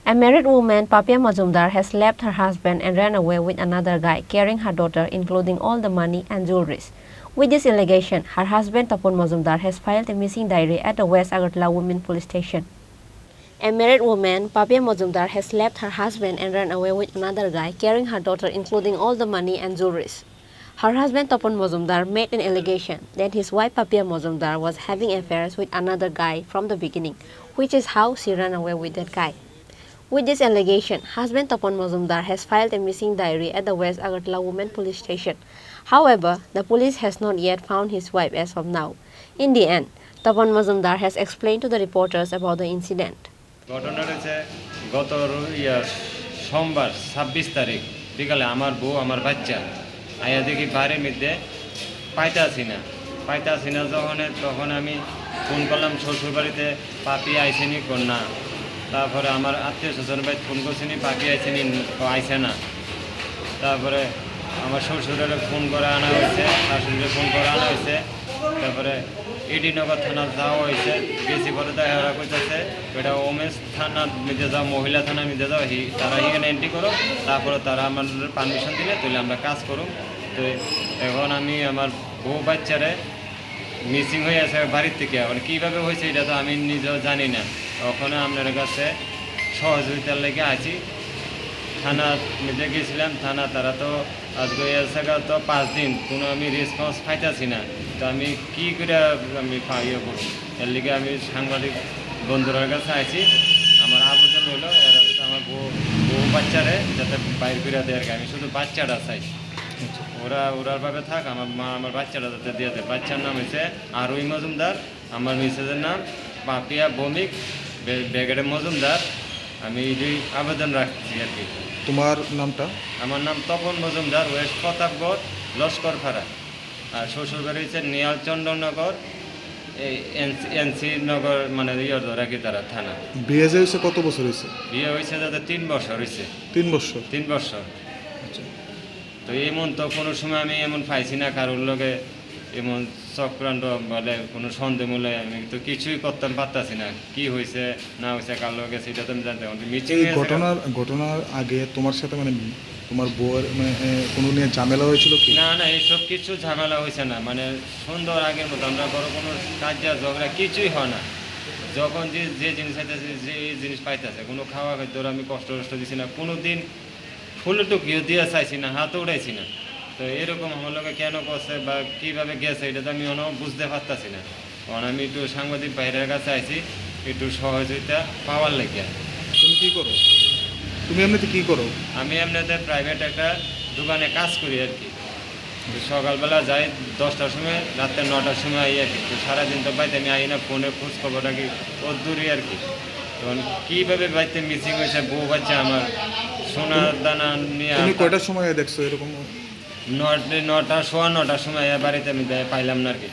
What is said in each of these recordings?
A married woman, Papia Majumdar, has left her husband and ran away with another guy, carrying her daughter, including all the money and jewelries. With this allegation, her husband, Tapon Majumdar, has filed a missing diary at the West Agartala Women Police Station. A married woman, Papia Majumdar, has left her husband and ran away with another guy, carrying her daughter, including all the money and jewelries. Her husband, Tapon Majumdar, made an allegation that his wife, Papia Majumdar, was having affairs with another guy from the beginning, which is how she ran away with that guy. With this allegation, husband Tapon Majumdar has filed a missing diary at the West Agartala Women Police Station. However, the police has not yet found his wife as of now. In the end, Tapon Majumdar has explained to the reporters about the incident. ঘটনা হচ্ছে গত সোমবার 26 তারিখ বিকালে আমার বউ আমার বাচ্চা আয়া দেখি বাড়ির মধ্যে পাইতাছি না তখন আমি ফোন করলাম শ্বশুর বাড়িতে পাপি আইসেনি কন্যা তারপরে আমার আত্মীয় স্বজন ভাই ফোন করছেনি পাপি আইসেনি আইসে না তারপরে আমার শ্বশুরের ফোন করে আনা হয়েছে শাশুড়ির ফোন করে আনা হয়েছে তারপরে এডিনগর থানা যাওয়া হয়েছে বেশি করে দেখা করতেছে এটা ওমেন্স থানার মধ্যে যাও মহিলা থানার মধ্যে যাও তারা এখানে এন্ট্রি করো তারপরে তারা আমার পারমিশন দিলে তাহলে আমরা কাজ করুন তো এখন আমি আমার বউ বাচ্চারে মিসিং হয়ে আছে বাড়ির থেকে এখন কীভাবে হয়েছে এটা তো আমি নিজেও জানি না ওখানে আপনার কাছে সহযোগিতার লেগে আছি থানার মধ্যে গেছিলাম থানা তারা তো আজকে এসে তো 5 দিন কোনো আমি রেসপন্স পাইতেছি না তো আমি কী করে আমি ইয়ে করব এর লিগে আমি সাংবাদিক বন্ধুদের কাছে আছি আমার আবেদন হলো এরা যাতে আমার বউ বাচ্চারে যাতে বাইর করে দেয় আর কি আমি শুধু বাচ্চাটা চাই ওরার ভাবে থাক আমার মা আমার বাচ্চাটা যাতে দিয়ে দেয় বাচ্চার নাম হচ্ছে আরোই মজুমদার আমার মিসেসের নাম পাপিয়া ভৌমিক বেগের মজুমদার আমি এই আবেদন রাখছি আর কি তোমার নামটা আমার নাম তপন মজুমদার ওয়েস্ট প্রতাপগড় লস্করপাড়া আর শ্বশুর বাড়ি হচ্ছে নিয়াল চন্দননগর এই এনসি নগর মানে ইয়ে রাখি তারা থানা বিয়ে হয়েছে কত বছর হয়েছে বিয়ে হয়েছে যাতে 3 বছর হয়েছে 3 বছর আচ্ছা তো এমন তো কোনো সময় আমি এমন পাইছি না কারোর লগে এমন চক্রান্ত বলে কোনো সন্দেহ মূলে আমি তো কিছুই করতাম পারতাছি না কি হয়েছে না হয়েছে কার লগে সেটা তো আমি জানতে মিটিং ঘটনার আগে তোমার সাথে মানে তোমার বউয়ের মানে কোনো নিয়ে ঝামেলা হয়েছিল কি না এইসব কিছু ঝামেলা হয়েছে না মানে সুন্দর আগের মতো আমরা বড় কোনো কাজা ঝগড়া কিছুই হয় না যখন যে জিনিস পাইতেছে যে জিনিস পাইতেছে কোনো খাওয়া খাদ্য আমি কষ্ট দিছি না কোনো দিন ফুলটুকিও দিয়ে চাইছি না হাত উড়াইছি না তো এরকম আমার লোকে কেন করছে বা কীভাবে গেছে এটা তো আমি বুঝতে পারতাছি না কারণ আমি একটু সাংবাদিক বাইরের কাছে আইছি একটু সহযোগিতা পাওয়ার লেগে তুমি কী করো এমনিতে কী করো আমি এমনিতে প্রাইভেট একটা দোকানে কাজ করি আর কি সকালবেলা যাই 10টার সময় রাত্রে 9টার সময় আই আর কি তো সারাদিন তো বাড়িতে আমি আই না ফোনে খোঁজ খবর রাখি ওর দূরই আর কি তখন কীভাবে বাড়িতে মিসিং হয়েছে বউ বাচ্চা আমার সোনার দানা নিয়ে তুমি কয়টার সময় দেখছো এরকম 9টার সময় বাড়িতে আমি পাইলাম না আর কি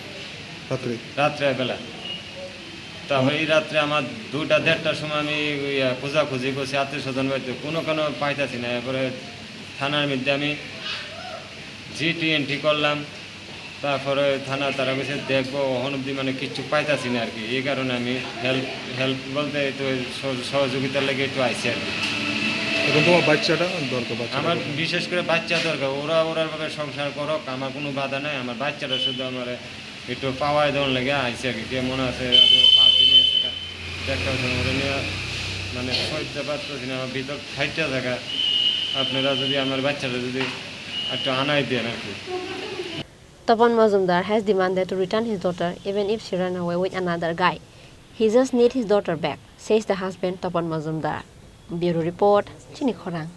রাত্রেবেলা তারপরে এই রাত্রে আমার 2টা-1:30টার সময় আমি খোঁজাখুঁজি করছি আত্মীয় স্বজন বাড়িতে কোনো পাইতাছি না এরপরে থানার মধ্যে আমি জিটি এন্ট্রি করলাম তারপরে থানা তারা বসে দেখবো ওখান অব্দি মানে কিচ্ছু পাইতাছি না আর কি এই কারণে আমি হেল্প বলতে একটু সহযোগিতার লেগে একটু আইসি আর কি এখন তোমার বাচ্চাটা দরকার আমার বিশেষ করে বাচ্চা দরকার ওরার ভাবে সংসার করক আমার কোনো বাধা নাই আমার বাচ্চাটা শুধু আমার একটু পাওয়ায় দেওয়ার লেগে আইসি আর কি কেমন আছে 5 দিনে দেখা নিয়ে মানে সইতে পারতেছি না আমার ভিতর খাইতে থাকা আপনারা যদি আমার বাচ্চাটা যদি একটু আনাই দেন আর কি Tapon Majumdar has demanded to return his daughter even if she ran away with another guy. He just needs his daughter back, says the husband Tapon Majumdar. Bureau Report, Chini Khorang.